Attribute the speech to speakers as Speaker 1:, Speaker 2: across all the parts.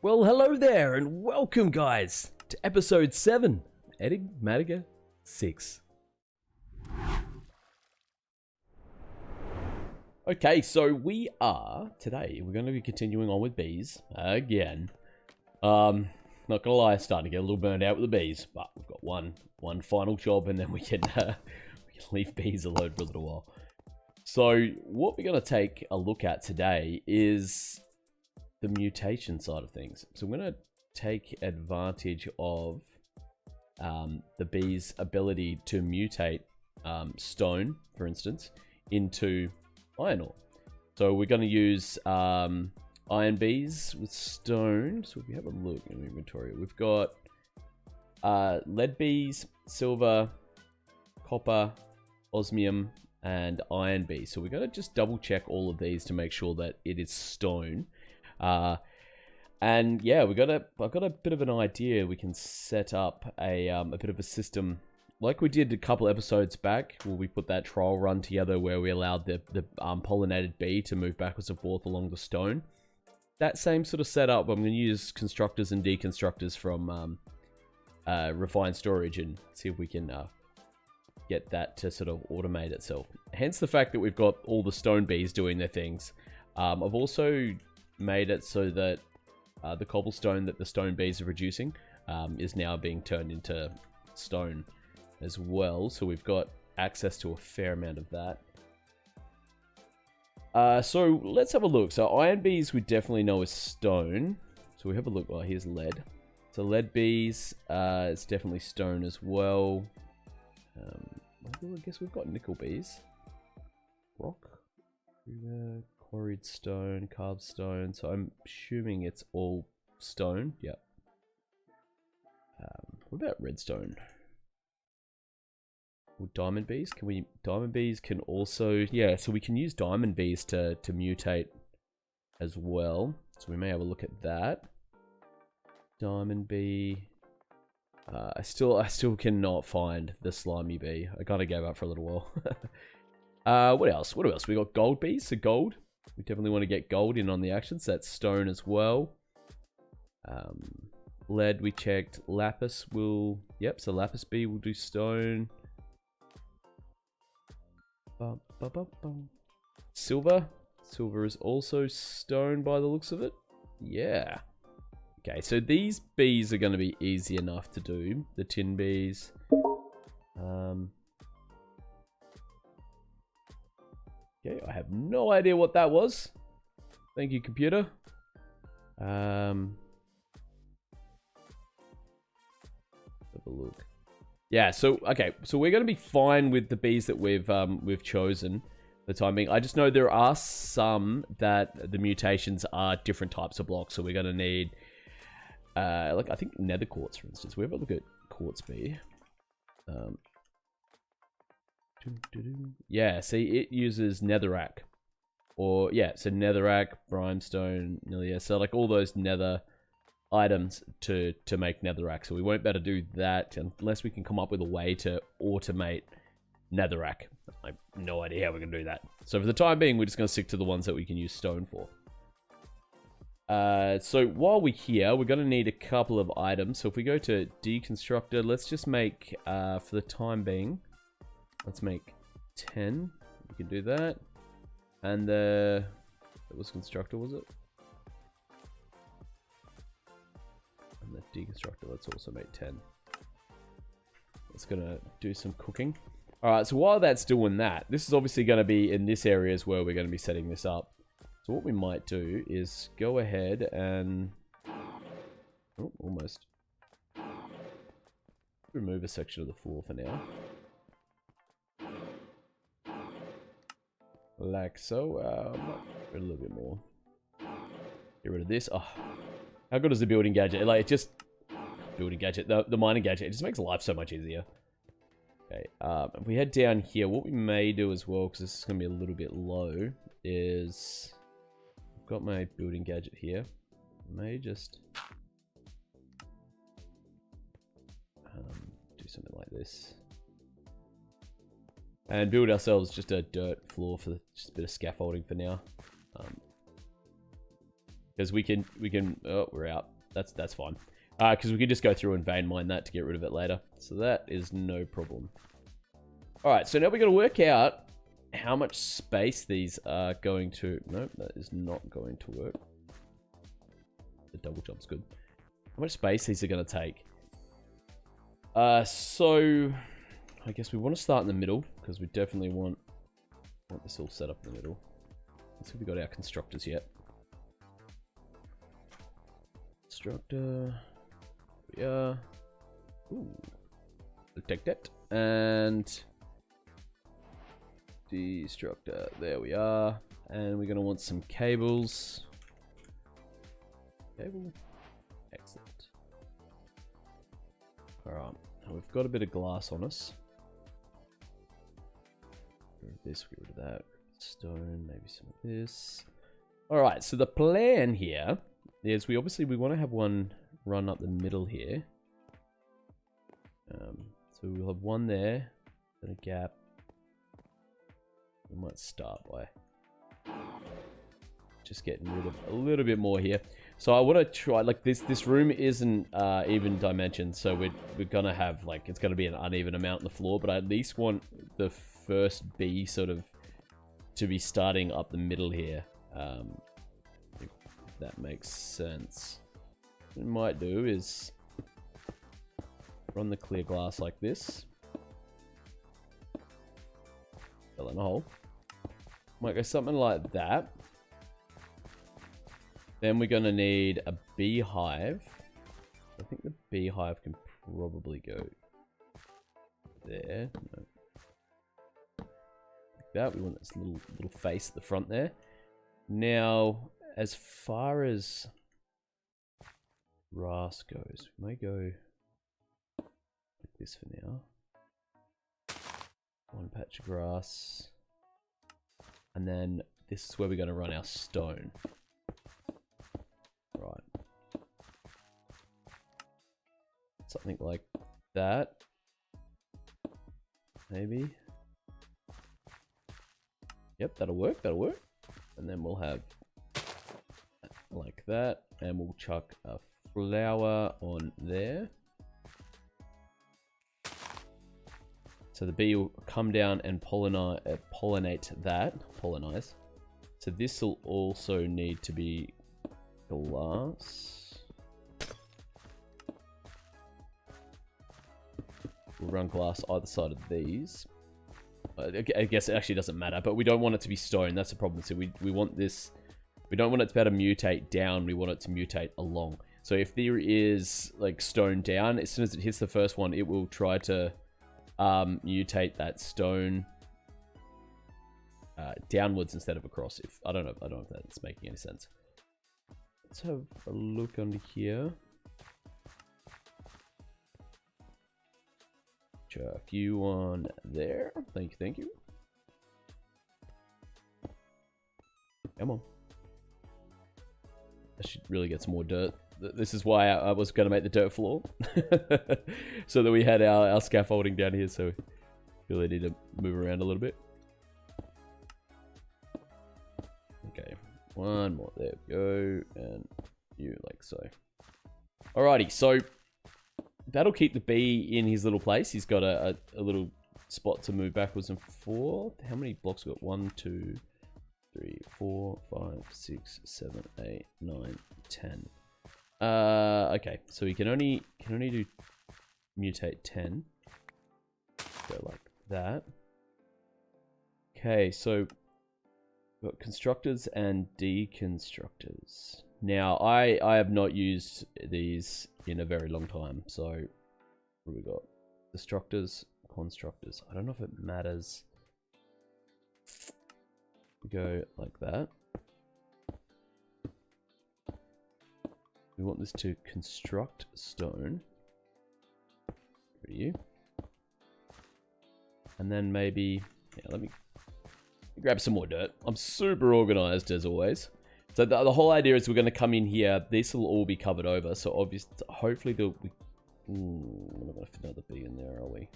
Speaker 1: Well, hello there, and welcome, guys, to episode 7, Enigmatica 6. Okay, so today, we're going to be continuing on with bees, again. Not gonna lie, starting to get a little burned out with the bees, but we've got one final job, and then we can leave bees alone for a little while. So, what we're going to take a look at today is the mutation side of things. So I'm going to take advantage of the bee's ability to mutate stone, for instance, into iron ore. So we're going to use iron bees with stone. So if we have a look in the inventory, we've got lead bees, silver, copper, osmium, and iron bees. So we're going to just double check all of these to make sure that it is stone. And yeah, I've got a bit of an idea. We can set up a bit of a system like we did a couple episodes back, where we put that trial run together where we allowed the pollinated bee to move backwards and forth along the stone. That same sort of setup, I'm going to use constructors and deconstructors from refined storage and see if we can get that to sort of automate itself. Hence the fact that we've got all the stone bees doing their things. I've also made it so that the cobblestone that the stone bees are producing is now being turned into stone as well. So we've got access to a fair amount of that. So let's have a look. So iron bees we definitely know is stone. So we have a look. Oh, here's lead. So lead bees, it's definitely stone as well. I guess we've got nickel bees. Rock. Quarried stone, carved stone. So I'm assuming it's all stone. Yep. What about redstone? Or diamond bees? Diamond bees can also... Yeah, so we can use diamond bees to mutate as well. So we may have a look at that. Diamond bee. I still cannot find the slimy bee. I kind of gave up for a little while. What else? We got gold bees. So gold. We definitely want to get gold in on the actions. That's stone as well. Lead we checked. Lapis will... Yep, so lapis bee will do stone. Silver. Silver is also stone by the looks of it. Yeah. Okay, so these bees are going to be easy enough to do. The tin bees. Okay, I have no idea what that was. Thank you, computer. Have a look. Yeah, so okay, so we're going to be fine with the bees that we've chosen for the time being. I just know there are some that the mutations are different types of blocks, so we're going to need like I think nether quartz, for instance. We have a look at quartz bee. Yeah, see, it uses netherrack. Or, yeah, so netherrack, brimstone, yeah, so like all those nether items to make netherrack. So we won't be able to do that unless we can come up with a way to automate netherrack. I have no idea how we're going to do that. So for the time being, we're just going to stick to the ones that we can use stone for. So while we're here, we're going to need a couple of items. So if we go to deconstructor, let's just make, for the time being, let's make 10. We can do that. And it was constructor, was it? And the deconstructor, let's also make 10. It's gonna do some cooking. Alright, so while that's doing that, this is obviously going to be in this area as well. We're going to be setting this up. So what we might do is go ahead and... Oh, almost. Remove a section of the floor for now. Like so. A little bit more. Get rid of this. Oh, how good is the building gadget? Like, it just... Building gadget. The mining gadget. It just makes life so much easier. Okay. If we head down here, what we may do as well, because this is going to be a little bit low, is... I've got my building gadget here. I may just... do something like this. And build ourselves just a dirt floor for just a bit of scaffolding for now. Because we can, oh, we're out. that's fine. Because we could just go through and vein mine that to get rid of it later. So that is no problem. Alright, so now we're going to work out how much space these are going to... Nope, that is not going to work. The double jump's good. How much space these are going to take. So... I guess we want to start in the middle, because we definitely want this all set up in the middle. Let's see if we got our constructors yet. Constructor. Yeah. Ooh. We'll take that. And destructor. There we are. And we're going to want some cables. Cable. Excellent. Alright. We've got a bit of glass on us. Get rid of this, get rid of that. Stone, maybe some of this. Alright, so the plan here is we want to have one run up the middle here. So we'll have one there, then a gap. We might start by just getting rid of a little bit more here. So I want to try, like, this room isn't even dimensioned, so we're gonna have, like, it's gonna be an uneven amount on the floor, but I at least want the first B sort of to be starting up the middle here. If that makes sense. What we might do is run the clear glass like this. Fill in a hole. Might go something like that. Then we're going to need a beehive. I think the beehive can probably go there. No. Like that. We want this little face at the front there. Now, as far as grass goes, we may go like this for now. One patch of grass. And then this is where we're going to run our stone. Right. Something like that. Maybe. Yep, that'll work, that'll work. And then we'll have like that. And we'll chuck a flower on there. So the bee will come down and pollinate that. Pollinize. So this will also need to be glass. We'll run glass either side of these. I guess it actually doesn't matter, but we don't want it to be stone. That's the problem. So we want this. We don't want it to be able to mutate down. We want it to mutate along. So if there is like stone down, as soon as it hits the first one, it will try to mutate that stone downwards instead of across. If I don't know if that's making any sense. Let's have a look under here. Chuck you on there. Thank you. Come on. I should really get some more dirt. This is why I was going to make the dirt floor. So that we had our scaffolding down here, so we really need to move around a little bit. Okay, one more. There we go. And you like so. Alrighty, so that'll keep the bee in his little place. He's got a little spot to move backwards and forth. How many blocks we got? 1, 2, 3, 4, 5, 6, 7, 8, 9, 10. Okay, so we can only do mutate 10. Go like that. Okay, so we've got constructors and deconstructors. Now, I have not used these in a very long time, so what have we got? Destructors, constructors. I don't know if it matters. We go like that. We want this to construct stone. For you. And then maybe, yeah, let me grab some more dirt. I'm super organized as always. So the whole idea is we're going to come in here. This will all be covered over. So obviously, hopefully there'll be... we're not going to fit another bee in there, are we?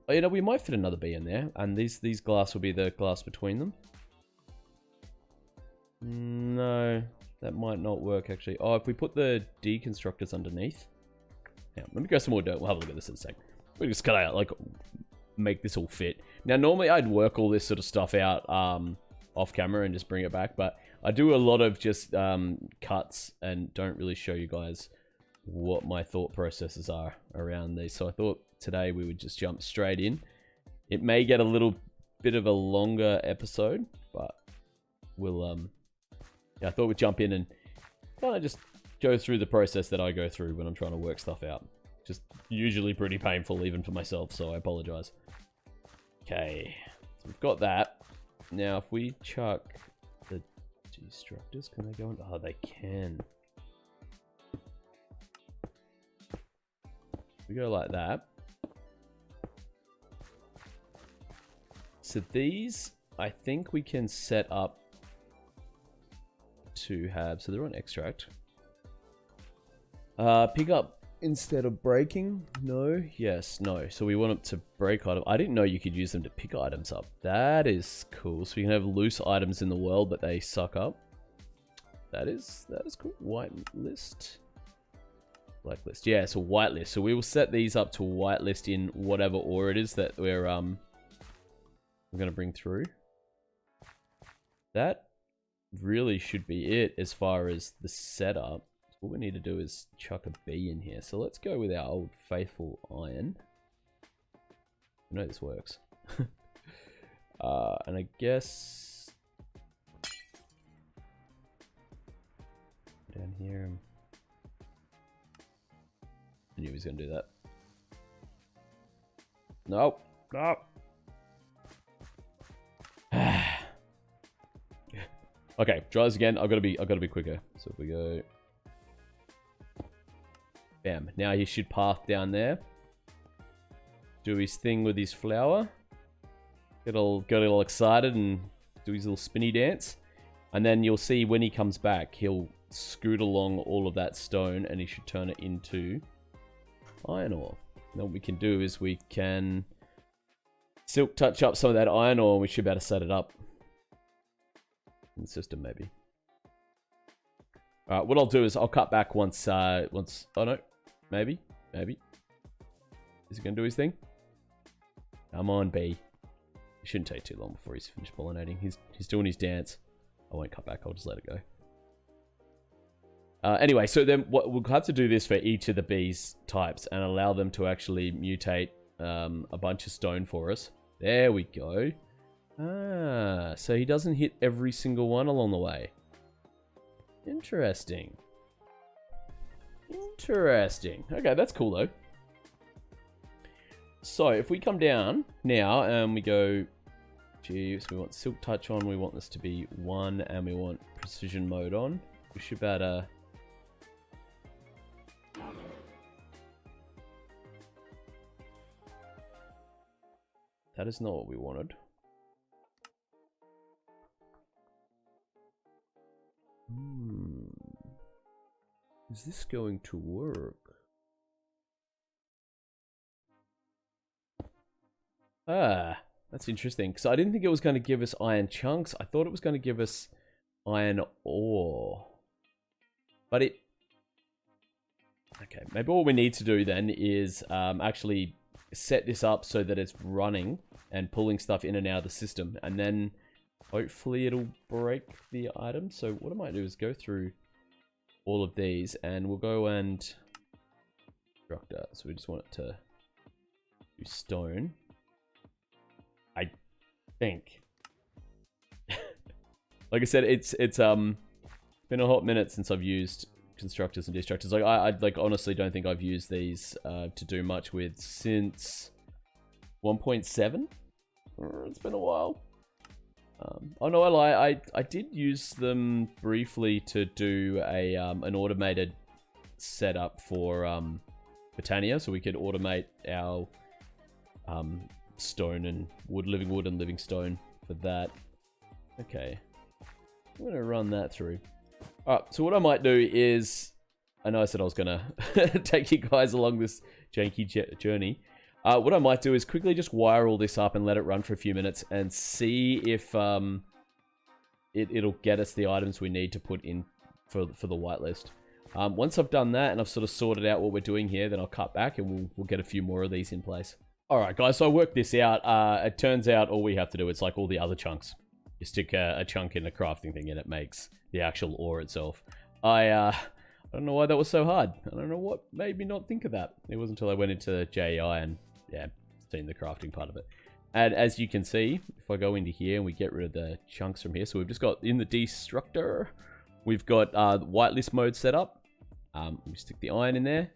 Speaker 1: Oh, you know, we might fit another bee in there. And these glass will be the glass between them. No. That might not work, actually. Oh, if we put the deconstructors underneath. Yeah, let me grab some more dirt. We'll have a look at this in a sec. We just gotta, like, make this all fit. Now, normally I'd work all this sort of stuff out off camera and just bring it back, but I do a lot of just cuts and don't really show you guys what my thought processes are around these. So I thought today we would just jump straight in. It may get a little bit of a longer episode, but we'll yeah, I thought we'd jump in and kind of just go through the process that I go through when I'm trying to work stuff out. Just usually pretty painful even for myself, so I apologize. Okay, so we've got that. Now if we chuck the destructors, can they go in? Oh, they can. We go like that. So these, I think we can set up to have, so they're on extract. Pick up instead of breaking. No, yes, no. So we want it to break item. I didn't know you could use them to pick items up. That is cool. So we can have loose items in the world, but they suck up. That is cool. Whitelist. Blacklist. Yeah, so whitelist. So we will set these up to whitelist in whatever order it is that we're gonna bring through. That really should be it as far as the setup. What we need to do is chuck a B in here. So let's go with our old faithful iron. I know this works. And I guess down here. I knew he was going to do that. Nope. Nope. Okay, try this again. I've got to be quicker. So if we go, bam. Now he should path down there. Do his thing with his flower. Get all excited and do his little spinny dance. And then you'll see when he comes back, he'll scoot along all of that stone and he should turn it into iron ore. Now what we can do is we can silk touch up some of that iron ore and we should be able to set it up in the system maybe. Alright, what I'll do is I'll cut back once, oh no, maybe. Is he going to do his thing? Come on, B. It shouldn't take too long before he's finished pollinating. He's doing his dance. I won't cut back, I'll just let it go. Anyway, so then we'll have to do this for each of the bees types and allow them to actually mutate a bunch of stone for us. There we go. Ah, so he doesn't hit every single one along the way. Interesting. Interesting. Okay, that's cool though. So if we come down now and we go, geez, we want silk touch on, we want this to be 1 and we want precision mode on. We should be able to... That is not what we wanted. Is this going to work? Ah, that's interesting. Because I didn't think it was going to give us iron chunks. I thought it was going to give us iron ore. But it... Okay, maybe what we need to do then is actually set this up so that it's running and pulling stuff in and out of the system. And then hopefully it'll break the item. So what I might do is go through all of these and we'll go and constructor. So we just want it to do stone. I think. Like I said, it's been a hot minute since I've used constructors and destructors. Like I like honestly don't think I've used these to do much with since 1.7. It's been a while. Oh no, I lie. I did use them briefly to do a an automated setup for Botania, so we could automate our stone and living wood and living stone for that. Okay, I'm gonna run that through. Alright, so what I might do is, I know I said I was gonna take you guys along this janky journey. What I might do is quickly just wire all this up and let it run for a few minutes and see if it'll get us the items we need to put in for the whitelist. Once I've done that and I've sort of sorted out what we're doing here, then I'll cut back and we'll get a few more of these in place. Alright guys, so I worked this out. It turns out all we have to do, it's like all the other chunks. You stick a chunk in the crafting thing and it makes the actual ore itself. I don't know why that was so hard. I don't know what made me not think of that. It wasn't until I went into JEI and, yeah, seen the crafting part of it. And as you can see, if I go into here and we get rid of the chunks from here, so we've just got in the destructor, we've got whitelist mode set up. We stick the iron in there,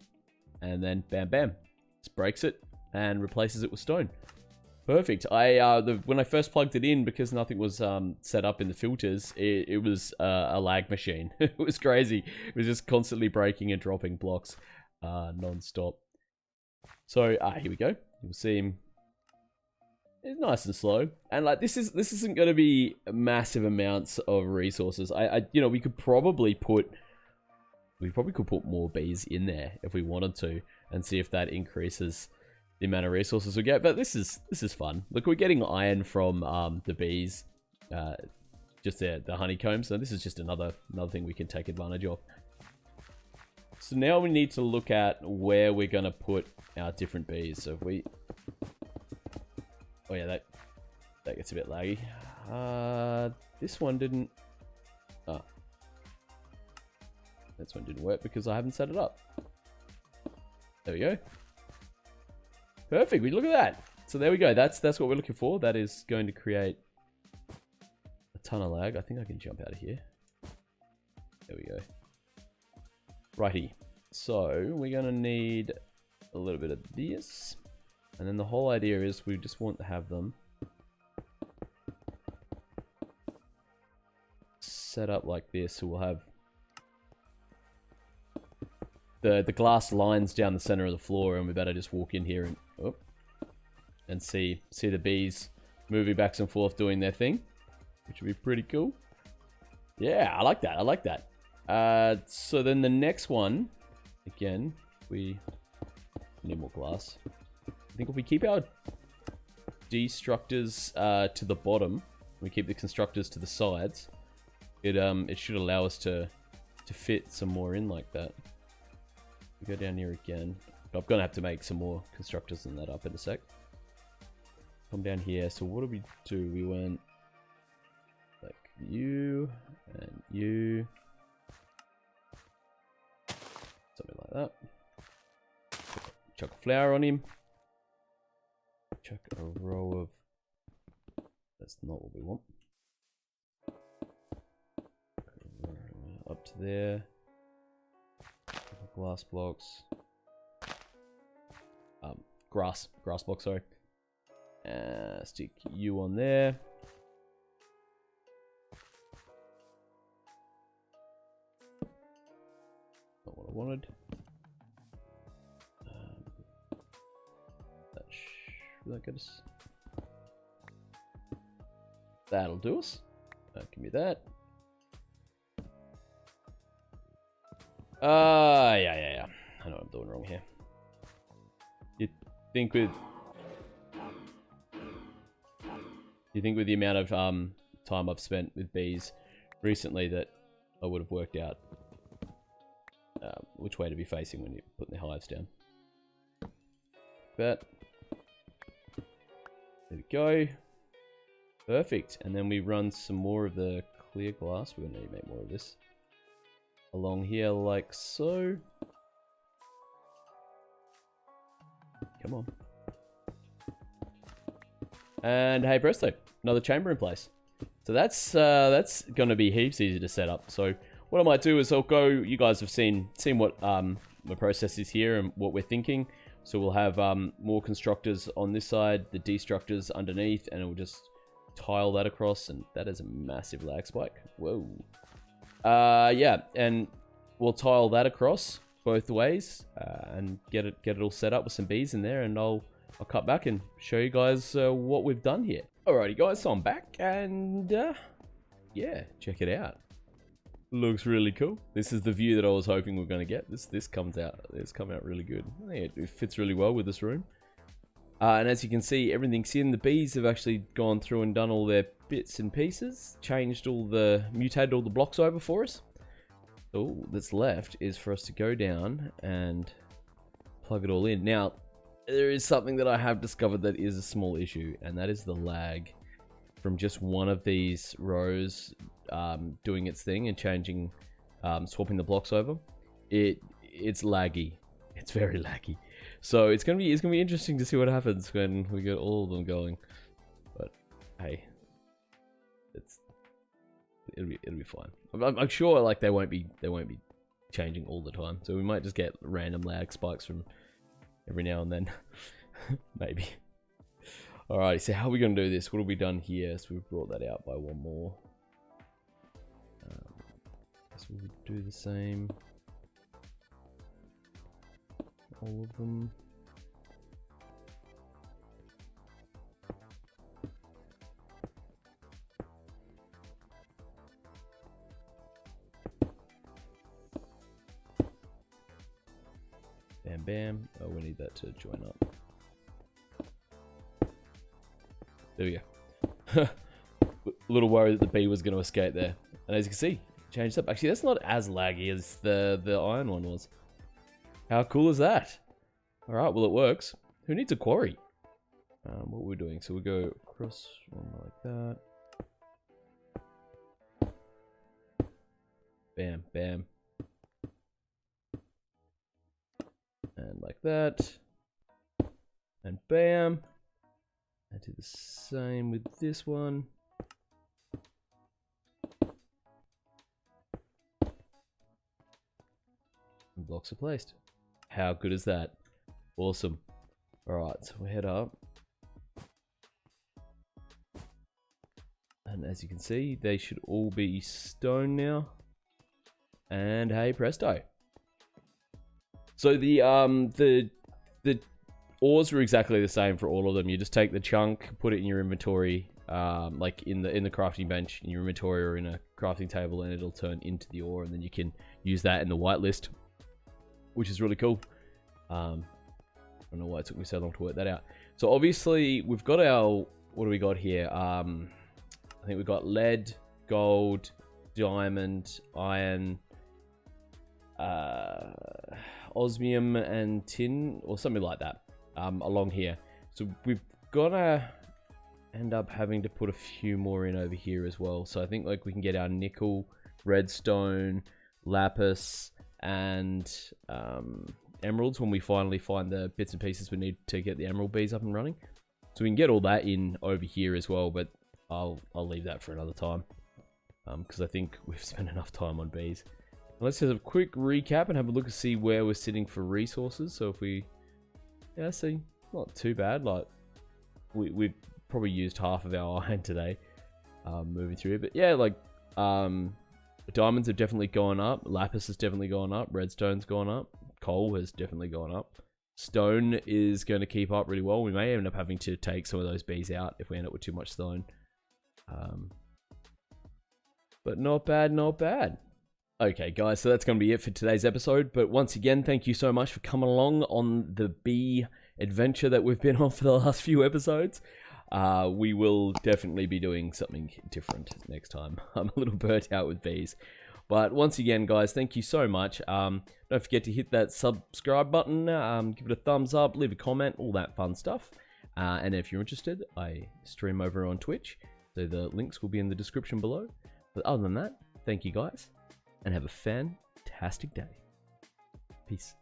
Speaker 1: and then bam bam, just breaks it and replaces it with stone. Perfect. When I first plugged it in, because nothing was set up in the filters, it was a lag machine. It was crazy. It was just constantly breaking and dropping blocks non-stop. So here we go. You'll see him. It's nice and slow, and like this isn't going to be massive amounts of resources. You know, we probably could put more bees in there if we wanted to, and see if that increases the amount of resources we get. But this is fun. Look, we're getting iron from the bees, just the honeycombs. So this is just another thing we can take advantage of. So now we need to look at where we're going to put our different bees. So if we, oh yeah, that gets a bit laggy. This one didn't. Oh, this one didn't work because I haven't set it up. There we go. Perfect. We look at that. So there we go. That's what we're looking for. That is going to create a ton of lag. I think I can jump out of here. There we go. Righty. So we're going to need a little bit of this. And then the whole idea is we just want to have them set up like this. So we'll have the glass lines down the center of the floor, and we better just walk in here and see the bees moving back and forth doing their thing, which would be pretty cool. Yeah, I like that. I like that. So then the next one, again, we need more glass. I think if we keep our destructors to the bottom, we keep the constructors to the sides, it should allow us to fit some more in like that. We go down here again. But I'm gonna have to make some more constructors than that up in a sec. Come down here. So what did we do? We went like you and you, something like that. Chuck a flower on him. Chuck a row of. That's not what we want. Up to there. Glass blocks. Grass blocks, sorry. Stick you on there. Not what I wanted. Will that get us? That'll do us. Give me that. Yeah. I know what I'm doing wrong here. You think with the amount of time I've spent with bees recently that I would have worked out which way to be facing when you're putting the hives down. But there we go. Perfect. And then we run some more of the clear glass. We're gonna need to make more of this along here like so. Come on. And hey presto, another chamber in place. So that's gonna be heaps easy to set up. So what I might do is I'll go, you guys have seen what my process is here and what we're thinking. So we'll have more constructors on this side, the destructors underneath, and we'll just tile that across, and that is a massive lag spike. Whoa. Yeah, and we'll tile that across both ways and get it all set up with some bees in there, and I'll cut back and show you guys what we've done here. Alrighty guys, so I'm back, and yeah, check it out. Looks really cool. This is the view that I was hoping we were going to get. This comes out. It's come out really good. I think it fits really well with this room. And as you can see, everything's in. The bees have actually gone through and done all their bits and pieces, mutated all the blocks over for us. all that's left is for us to go down and plug it all in. Now, there is something that I have discovered that is a small issue, and that is the lag from just one of these rows doing its thing and changing, swapping the blocks over. It's laggy. It's very laggy. So it's gonna be interesting to see what happens when we get all of them going. But hey, it'll be fine. I'm sure like they won't be changing all the time. So we might just get random lag spikes from every now and then. Maybe. Alright, so how are we gonna do this? What have we done here? So we've brought that out by one more. So we'll do the same. All of them. Bam, bam. Oh, we need that to join up. There we go. A little worried that the bee was going to escape there. And as you can see, changed up. Actually, that's not as laggy as the iron one was. How cool is that? Alright, well it works. Who needs a quarry? What we're doing, so we go across one like that. Bam, bam. And like that. And bam. And do the same with this one. And blocks are placed. How good is that? Awesome. Alright, so we head up. And as you can see, they should all be stone now. And hey, presto. So the ores are exactly the same for all of them. You just take the chunk, put it in your inventory, like in the crafting bench in your inventory or in a crafting table, and it'll turn into the ore, and then you can use that in the whitelist, which is really cool. I don't know why it took me so long to work that out. So obviously we've got our, what do we got here? I think we've got lead, gold, diamond, iron, osmium and tin, or something like that, along here. So we've got to end up having to put a few more in over here as well. So I think like we can get our nickel, redstone, lapis, and emeralds when we finally find the bits and pieces we need to get the emerald bees up and running. So we can get all that in over here as well, but I'll leave that for another time, because I think we've spent enough time on bees. Let's just have a quick recap and have a look and see where we're sitting for resources. So if we, yeah, see, not too bad. Like we probably used half of our iron today, moving through it. But yeah, like diamonds have definitely gone up. Lapis has definitely gone up. Redstone's gone up. Coal has definitely gone up. Stone is going to keep up really well. We may end up having to take some of those bees out if we end up with too much stone. But not bad, not bad. Okay, guys, so that's going to be it for today's episode. But once again, thank you so much for coming along on the bee adventure that we've been on for the last few episodes. We will definitely be doing something different next time. I'm a little burnt out with bees. But once again, guys, thank you so much. Don't forget to hit that subscribe button, give it a thumbs up, leave a comment, all that fun stuff. And if you're interested, I stream over on Twitch, so the links will be in the description below. But other than that, thank you guys, and have a fantastic day. Peace.